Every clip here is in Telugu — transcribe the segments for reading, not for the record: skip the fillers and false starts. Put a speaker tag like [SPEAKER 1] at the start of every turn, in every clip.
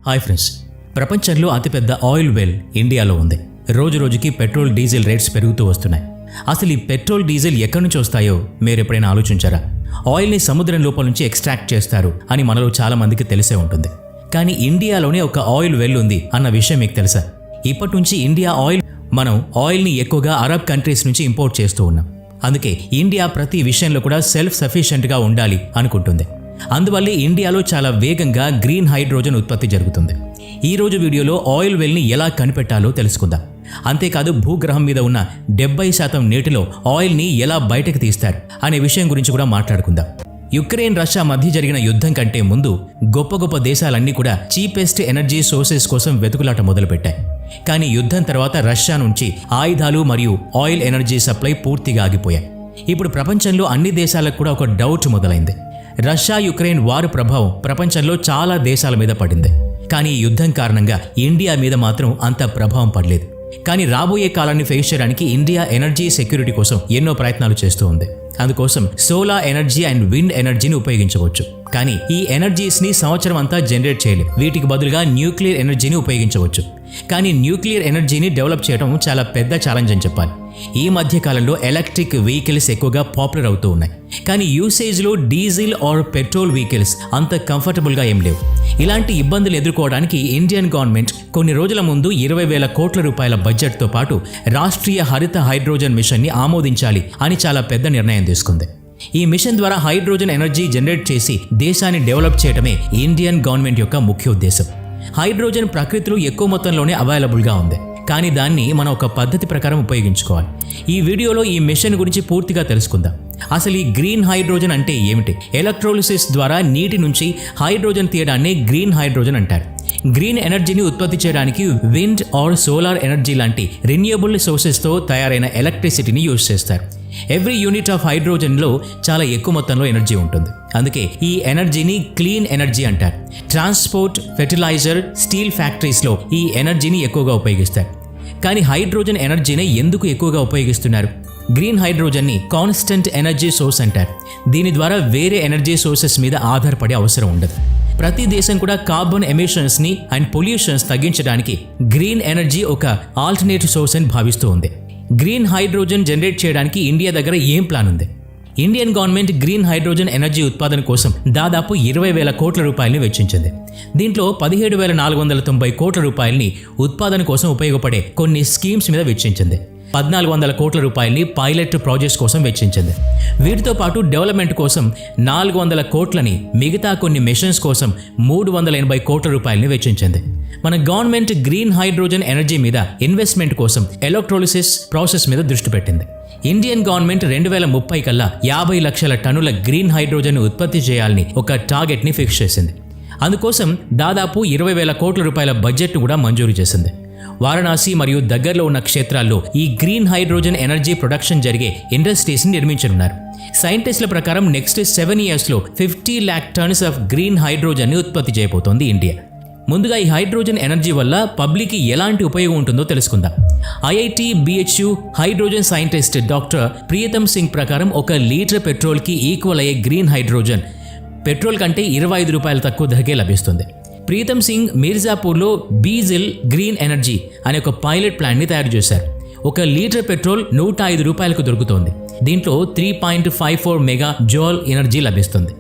[SPEAKER 1] హాయ్ ఫ్రెండ్స్, ప్రపంచంలో అతిపెద్ద ఆయిల్ వెల్ ఇండియాలో ఉంది. రోజు రోజుకి పెట్రోల్ డీజిల్ రేట్స్ పెరుగుతూ వస్తున్నాయి. అసలు ఈ పెట్రోల్ డీజిల్ ఎక్కడి నుంచి వస్తాయో మీరు ఎప్పుడైనా ఆలోచించారా? ఆయిల్ని సముద్రం లోపల నుంచి ఎక్స్ట్రాక్ట్ చేస్తారు అని మనలో చాలా మందికి తెలిసే ఉంటుంది. కానీ ఇండియాలోనే ఒక ఆయిల్ వెల్ ఉంది అన్న విషయం మీకు తెలుసా? ఇప్పటి నుంచి మనం ఆయిల్ని ఎక్కువగా అరబ్ కంట్రీస్ నుంచి ఇంపోర్ట్ చేస్తూ ఉన్నాం. అందుకే ఇండియా ప్రతి విషయంలో కూడా సెల్ఫ్ సఫిషియెంట్గా ఉండాలి అనుకుంటుంది. అందువల్లే ఇండియాలో చాలా వేగంగా గ్రీన్ హైడ్రోజన్ ఉత్పత్తి జరుగుతుంది. ఈ రోజు వీడియోలో ఆయిల్ వెల్ని ఎలా కనిపెట్టాలో తెలుసుకుందాం. అంతేకాదు భూగ్రహం మీద ఉన్న 70% నీటిలో ఆయిల్ని ఎలా బయటకు తీస్తారు అనే విషయం గురించి కూడా మాట్లాడుకుందాం. యుక్రెయిన్ రష్యా మధ్య జరిగిన యుద్ధం కంటే ముందు గొప్ప గొప్ప దేశాలన్నీ కూడా చీపెస్ట్ ఎనర్జీ సోర్సెస్ కోసం వెతుకులాట మొదలుపెట్టాయి. కానీ యుద్ధం తర్వాత రష్యా నుంచి ఆయుధాలు మరియు ఆయిల్ ఎనర్జీ సప్లై పూర్తిగా ఆగిపోయాయి. ఇప్పుడు ప్రపంచంలో అన్ని దేశాలకు కూడా ఒక డౌట్ మొదలైంది. రష్యా యుక్రెయిన్ వార్ ప్రభావం ప్రపంచంలో చాలా దేశాల మీద పడింది. కానీ ఈ యుద్ధం కారణంగా ఇండియా మీద మాత్రం అంత ప్రభావం పడలేదు. కానీ రాబోయే కాలాన్ని ఫేస్ చేయడానికి ఇండియా ఎనర్జీ సెక్యూరిటీ కోసం ఎన్నో ప్రయత్నాలు చేస్తూ ఉంది. అందుకోసం సోలార్ ఎనర్జీ అండ్ విండ్ ఎనర్జీని ఉపయోగించవచ్చు. కానీ ఈ ఎనర్జీస్ని సంవత్సరం అంతా జనరేట్ చేయలేం. వీటికి బదులుగా న్యూక్లియర్ ఎనర్జీని ఉపయోగించవచ్చు. కానీ న్యూక్లియర్ ఎనర్జీని డెవలప్ చేయడం చాలా పెద్ద ఛాలెంజ్ అని చెప్పాలి. ఈ మధ్య కాలంలో ఎలక్ట్రిక్ వెహికల్స్ ఎక్కువగా పాపులర్ అవుతూ ఉన్నాయి. కానీ యూసేజ్లో డీజిల్ ఆర్ పెట్రోల్ వెహికల్స్ అంత కంఫర్టబుల్గా ఏం లేవు. ఇలాంటి ఇబ్బందులు ఎదుర్కోవడానికి ఇండియన్ గవర్నమెంట్ కొన్ని రోజుల ముందు 20,000 కోట్ల రూపాయల బడ్జెట్తో పాటు రాష్ట్రీయ హరిత హైడ్రోజన్ మిషన్ని ఆమోదించాలి అని చాలా పెద్ద నిర్ణయం తీసుకుంది. ఈ మిషన్ ద్వారా హైడ్రోజన్ ఎనర్జీ జనరేట్ చేసి దేశాన్ని డెవలప్ చేయడమే ఇండియన్ గవర్నమెంట్ యొక్క ముఖ్య ఉద్దేశం. హైడ్రోజన్ ప్రకృతిలో ఎక్కువ మొత్తంలోనే అవైలబుల్గా ఉంది. కానీ దాన్ని మనం ఒక పద్ధతి ప్రకారం ఉపయోగించుకోవాలి. ఈ వీడియోలో ఈ మిషన్ గురించి పూర్తిగా తెలుసుకుందాం. అసలు ఈ గ్రీన్ హైడ్రోజన్ అంటే ఏమిటి? ఎలక్ట్రోలిసిస్ ద్వారా నీటి నుంచి హైడ్రోజన్ తీయడాన్ని గ్రీన్ హైడ్రోజన్ అంటారు. గ్రీన్ ఎనర్జీని ఉత్పత్తి చేయడానికి విండ్ ఆర్ సోలార్ ఎనర్జీ లాంటి రెన్యూవబుల్ సోర్సెస్తో తయారైన ఎలక్ట్రిసిటీని యూజ్ చేస్తారు. ఎవ్రీ యూనిట్ ఆఫ్ హైడ్రోజన్లో చాలా ఎక్కువ మొత్తంలో ఎనర్జీ ఉంటుంది. అందుకే ఈ ఎనర్జీని క్లీన్ ఎనర్జీ అంటారు. ట్రాన్స్పోర్ట్, ఫెర్టిలైజర్, స్టీల్ ఫ్యాక్టరీస్లో ఈ ఎనర్జీని ఎక్కువగా ఉపయోగిస్తారు. కానీ హైడ్రోజన్ ఎనర్జీని ఎందుకు ఎక్కువగా ఉపయోగిస్తున్నారు? గ్రీన్ హైడ్రోజన్ని కాన్స్టెంట్ ఎనర్జీ సోర్స్ అంటారు. దీని ద్వారా వేరే ఎనర్జీ సోర్సెస్ మీద ఆధారపడే అవసరం ఉండదు. ప్రతి దేశం కూడా కార్బన్ ఎమిషన్స్ని అండ్ పొల్యూషన్స్ తగ్గించడానికి గ్రీన్ ఎనర్జీ ఒక ఆల్టర్నేటివ్ సోర్స్ అని భావిస్తూ ఉంది. గ్రీన్ హైడ్రోజన్ జనరేట్ చేయడానికి ఇండియా దగ్గర ఏం ప్లాన్ ఉంది? Indian government green hydrogen energy ఉత్పాదన కోసం దాదాపు 20,000 కోట్ల రూపాయలని వెచ్చించింది. దీంట్లో 17,490 కోట్ల రూపాయలని ఉత్పాదన కోసం ఉపయోగపడే కొన్ని స్కీమ్స్ మీద వెచ్చించింది. 1,400 కోట్ల రూపాయలని పైలట్ ప్రాజెక్ట్స్ కోసం వెచ్చించింది. వీటితో పాటు డెవలప్మెంట్ కోసం 400 కోట్లని, మిగతా కొన్ని మిషన్స్ కోసం 380 కోట్ల రూపాయలని వెచ్చించింది. మన గవర్నమెంట్ గ్రీన్ హైడ్రోజన్ ఎనర్జీ మీద ఇన్వెస్ట్మెంట్ కోసం ఎలక్ట్రోలిసిస్ ప్రాసెస్ మీద దృష్టి పెట్టింది. ఇండియన్ గవర్నమెంట్ 2030 కల్లా 50 లక్షల టన్నుల గ్రీన్ హైడ్రోజన్ ఉత్పత్తి చేయాలని ఒక టార్గెట్ని ఫిక్స్ చేసింది. అందుకోసం దాదాపు 20,000 కోట్ల రూపాయల బడ్జెట్ను కూడా మంజూరు చేసింది. వారణాసి మరియు దగ్గరలో ఉన్న క్షేత్రాల్లో ఈ గ్రీన్ హైడ్రోజన్ ఎనర్జీ ప్రొడక్షన్ జరిగే ఇండస్ట్రీస్ని నిర్మించనున్నారు. సైంటిస్టుల ప్రకారం నెక్స్ట్ 7 ఇయర్స్లో 50 lakh టన్స్ ఆఫ్ గ్రీన్ హైడ్రోజన్ని ఉత్పత్తి చేయబోతోంది ఇండియా. ముందుగా ఈ హైడ్రోజన్ ఎనర్జీ వల్ల పబ్లిక్కి ఎలాంటి ఉపయోగం ఉంటుందో తెలుసుకుందాం. IIT BHU hydrogen scientist doctor Priyatam Singh ప్రకారం 1 లీటర్ పెట్రోల్కి ఈక్వల్ అయ్యే గ్రీన్ హైడ్రోజన్ పెట్రోల్ కంటే 25 రూపాయలు తక్కువ ధరకే లభిస్తుంది. ప్రీతమ్ సింగ్ మిర్జాపూర్లో బీజిల్ గ్రీన్ ఎనర్జీ అనే ఒక పైలట్ ప్లాంట్ని తయారు చేశారు. 1 లీటర్ పెట్రోల్ 105 రూపాయలకు దొరుకుతోంది. దీంట్లో 3.54 మెగా జోల్ ఎనర్జీ లభిస్తుంది.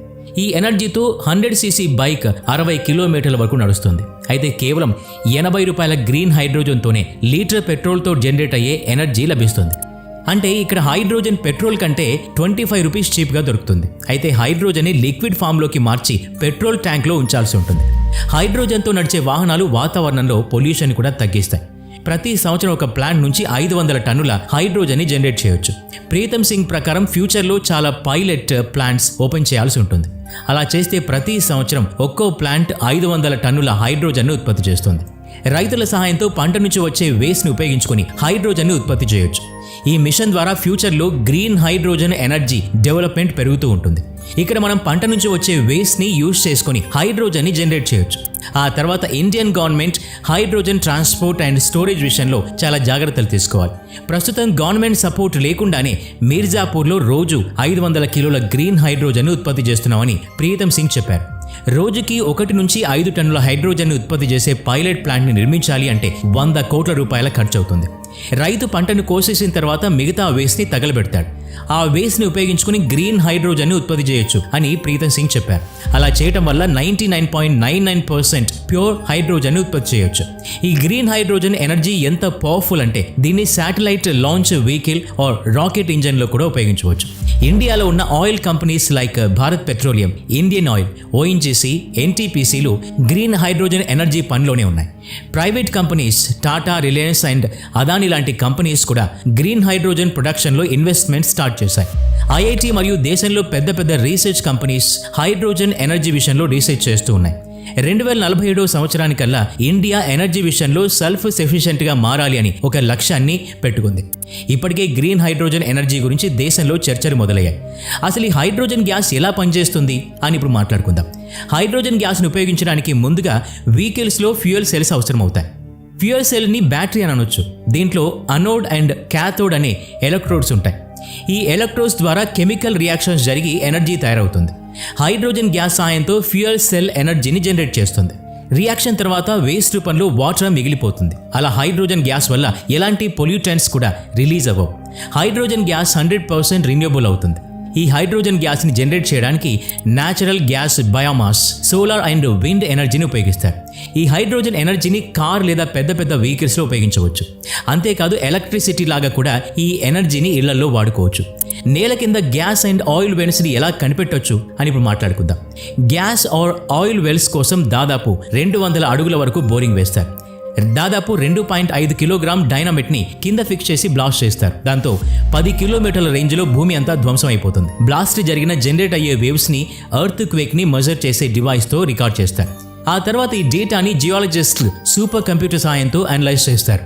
[SPEAKER 1] ఈ ఎనర్జీతో 100cc బైక్ 60 కిలోమీటర్ల వరకు నడుస్తుంది. అయితే కేవలం 80 రూపాయల గ్రీన్ హైడ్రోజన్తోనే లీటర్ పెట్రోల్తో జనరేట్ అయ్యే ఎనర్జీ లభిస్తుంది. అంటే ఇక్కడ హైడ్రోజన్ పెట్రోల్ కంటే 25 రూపీస్ చీప్గా దొరుకుతుంది. అయితే హైడ్రోజన్ని లిక్విడ్ ఫామ్లోకి మార్చి పెట్రోల్ ట్యాంక్లో ఉంచాల్సి ఉంటుంది. హైడ్రోజన్తో నడిచే వాహనాలు వాతావరణంలో పొల్యూషన్ కూడా తగ్గిస్తాయి. ప్రతి సంవత్సరం ఒక ప్లాంట్ నుంచి 500 టన్నుల హైడ్రోజన్ని జనరేట్ చేయొచ్చు. ప్రీతమ్ సింగ్ ప్రకారం ఫ్యూచర్లో చాలా పైలట్ ప్లాంట్స్ ఓపెన్ చేయాల్సి ఉంటుంది. అలా చేస్తే ప్రతి సంవత్సరం ఒక్కో ప్లాంట్ 500 టన్నుల హైడ్రోజన్ను ఉత్పత్తి చేస్తుంది. రైతుల సహాయంతో పంట నుంచి వచ్చే వేస్ట్ని ఉపయోగించుకొని హైడ్రోజన్ని ఉత్పత్తి చేయొచ్చు. ఈ మిషన్ ద్వారా ఫ్యూచర్లో గ్రీన్ హైడ్రోజన్ ఎనర్జీ డెవలప్మెంట్ పెరుగుతూ ఉంటుంది. ఇక్కడ మనం పంట నుంచి వచ్చే వేస్ట్ని యూజ్ చేసుకొని హైడ్రోజన్ని జనరేట్ చేయొచ్చు. ఆ తర్వాత Indian government hydrogen transport and storage విషయంలో చాలా జాగ్రత్తలు తీసుకోవాలి. ప్రస్తుతం గవర్నమెంట్ సపోర్ట్ లేకుండానే మిర్జాపూర్లో రోజు 500 కిలోల గ్రీన్ హైడ్రోజన్ ఉత్పత్తి చేస్తున్నామని ప్రియతమ్ సింగ్ చెప్పారు. రోజుకి 1 నుంచి 5 టన్నుల హైడ్రోజన్ ఉత్పత్తి చేసే పైలట్ ప్లాంట్ని నిర్మించాలి అంటే 100 కోట్ల రూపాయల ఖర్చు అవుతుంది. రైతు పంటను కోసేసిన తర్వాత మిగతా వేస్ట్ని తగలబెడతాడు. ఆ వేస్ట్ని ఉపయోగించుకుని గ్రీన్ హైడ్రోజన్ని ఉత్పత్తి చేయొచ్చు అని ప్రీతం సింగ్ చెప్పారు. అలా చేయటం వల్ల 99.99% ప్యూర్ హైడ్రోజన్ ఉత్పత్తి చేయొచ్చు. ఈ గ్రీన్ హైడ్రోజన్ ఎనర్జీ ఎంత పవర్ఫుల్ అంటే దీన్ని satellite launch vehicle or rocket ఇంజన్లో కూడా ఉపయోగించవచ్చు. ఇండియాలో ఉన్న oil companies like Bharat Petroleum, Indian Oil, ONGC, ఎన్టీపీసీలు గ్రీన్ హైడ్రోజన్ ఎనర్జీ పనిలోనే ఉన్నాయి. Private companies Tata, Reliance and Adani లాంటి కంపెనీస్ కూడా గ్రీన్ హైడ్రోజన్ ప్రొడక్షన్లో ఇన్వెస్ట్మెంట్ స్టార్ట్ చేశాయి. ఐఐటి మరియు దేశంలో పెద్ద పెద్ద రీసెర్చ్ కంపెనీస్ హైడ్రోజన్ ఎనర్జీ విషయంలో రీసెర్చ్ చేస్తూ ఉన్నాయి. 2047 సంవత్సరానికల్లా ఇండియా ఎనర్జీ విషయంలో సెల్ఫ్ సఫిషియెంట్గా మారాలి అని ఒక లక్ష్యాన్ని పెట్టుకుంది. ఇప్పటికే గ్రీన్ హైడ్రోజన్ ఎనర్జీ గురించి దేశంలో చర్చలు మొదలయ్యాయి. అసలు ఈ హైడ్రోజన్ గ్యాస్ ఎలా పనిచేస్తుంది అని ఇప్పుడు మాట్లాడుకుందాం. హైడ్రోజన్ గ్యాస్ను ఉపయోగించడానికి ముందుగా వెహికల్స్లో ఫ్యూయల్ సెల్స్ అవసరం అవుతాయి. ఫ్యూయల్ సెల్ని బ్యాటరీ అని అనొచ్చు. దీంట్లో అనోడ్ అండ్ క్యాథోడ్ అనే ఎలక్ట్రోడ్స్ ఉంటాయి. ఈ ఎలక్ట్రోడ్స్ ద్వారా కెమికల్ రియాక్షన్స్ జరిగి ఎనర్జీ తయారవుతుంది. హైడ్రోజన్ గ్యాస్ సాయంతో ఫ్యూయల్ సెల్ ఎనర్జీని జనరేట్ చేస్తుంది. రియాక్షన్ తర్వాత వేస్ట్ రూపంలో వాటర్ మిగిలిపోతుంది. అలా హైడ్రోజన్ గ్యాస్ వల్ల ఎలాంటి పొల్యూటెంట్స్ కూడా రిలీజ్ అవ్వవు. హైడ్రోజన్ గ్యాస్ 100% రిన్యూవబుల్ అవుతుంది. ఈ హైడ్రోజన్ గ్యాస్ని జనరేట్ చేయడానికి natural gas, biomass, solar and wind ఎనర్జీని ఉపయోగిస్తారు. ఈ హైడ్రోజన్ ఎనర్జీని కార్ లేదా పెద్ద పెద్ద వెహికల్స్లో ఉపయోగించవచ్చు. అంతేకాదు ఎలక్ట్రిసిటీ లాగా కూడా ఈ ఎనర్జీని ఇళ్లలో వాడుకోవచ్చు. నేల కింద గ్యాస్ అండ్ ఆయిల్ వెల్స్ని ఎలా కనిపెట్టొచ్చు అని ఇప్పుడు మాట్లాడుకుందాం. గ్యాస్ ఆర్ ఆయిల్ వెల్స్ కోసం దాదాపు 200 అడుగుల వరకు బోరింగ్ వేస్తారు. దాదాపు 2.5 కిలోగ్రామ్ డైనమైట్ని కింద ఫిక్స్ చేసి బ్లాస్ట్ చేస్తారు. దాంతో 10 కిలోమీటర్ల రేంజ్లో భూమి అంతా ధ్వంసం అయిపోతుంది. బ్లాస్ట్ జరిగిన జనరేట్ అయ్యే వేవ్స్ని ఎర్త్ క్వేక్ని మెజర్ చేసే డివైస్తో రికార్డ్ చేస్తారు. ఆ తర్వాత ఈ డేటాని జియాలజిస్టులు సూపర్ కంప్యూటర్ సాయంతో అనలైజ్ చేస్తారు.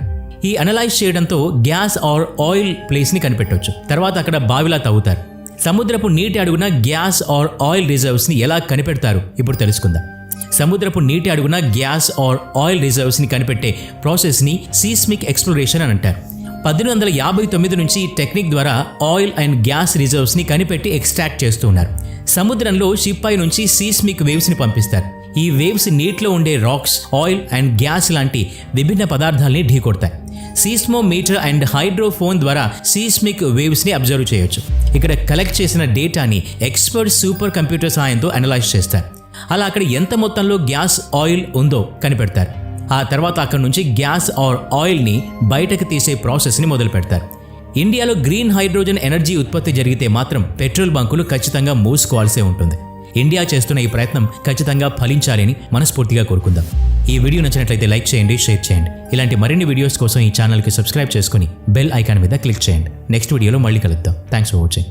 [SPEAKER 1] ఈ అనలైజ్ చేయడంతో గ్యాస్ ఆర్ ఆయిల్ ప్లేస్ని కనిపెట్టవచ్చు. తర్వాత అక్కడ బావిలా తవ్వుతారు. సముద్రపు నీటి అడుగున గ్యాస్ ఆర్ ఆయిల్ రిజర్వ్స్ని ఎలా కనిపెడతారు ఇప్పుడు తెలుసుకుందాం. సముద్రపు నీటి అడుగున గ్యాస్ ఆర్ ఆయిల్ రిజర్వ్స్ని కనిపెట్టే ప్రాసెస్ని సీస్మిక్ ఎక్స్ప్లోరేషన్ అని అంటారు. 1859 నుంచి ఈ టెక్నిక్ ద్వారా ఆయిల్ అండ్ గ్యాస్ రిజర్వ్స్ని కనిపెట్టి ఎక్స్ట్రాక్ట్ చేస్తూ ఉన్నారు. సముద్రంలో షిప్ పై నుంచి సీస్మిక్ వేవ్స్ని పంపిస్తారు. ఈ వేవ్స్ నీటిలో ఉండే రాక్స్, ఆయిల్ అండ్ గ్యాస్ లాంటి విభిన్న పదార్థాలని ఢీకొడతాయి. సీస్మోమీటర్ అండ్ హైడ్రోఫోన్ ద్వారా సీస్మిక్ వేవ్స్ని అబ్జర్వ్ చేయొచ్చు. ఇక్కడ కలెక్ట్ చేసిన డేటాని ఎక్స్పర్ట్ సూపర్ కంప్యూటర్ సాయంతో అనలైజ్ చేస్తారు. అలా అక్కడ ఎంత మొత్తంలో గ్యాస్, ఆయిల్ ఉందో కనిపెడతారు. ఆ తర్వాత అక్కడ నుంచి గ్యాస్ ఆర్ ఆయిల్ని బయటకు తీసే ప్రాసెస్ని మొదలు పెడతారు. ఇండియాలో గ్రీన్ హైడ్రోజన్ ఎనర్జీ ఉత్పత్తి జరిగితే మాత్రం పెట్రోల్ బంకులు ఖచ్చితంగా మూసుకోవాల్సే ఉంటుంది. ఇండియా చేస్తున్న ఈ ప్రయత్నం ఖచ్చితంగా ఫలించాలని మనస్ఫూర్తిగా కోరుకుందాం. ఈ వీడియో నచ్చినట్లయితే లైక్ చేయండి, షేర్ చేయండి. ఇలాంటి మరిన్ని వీడియోస్ కోసం ఈ ఛానల్కి సబ్స్క్రైబ్ చేసుకుని బెల్ ఐకాన్ మీద క్లిక్ చేయండి. నెక్స్ట్ వీడియోలో మళ్ళీ కలుద్దాం. Thanks for watching.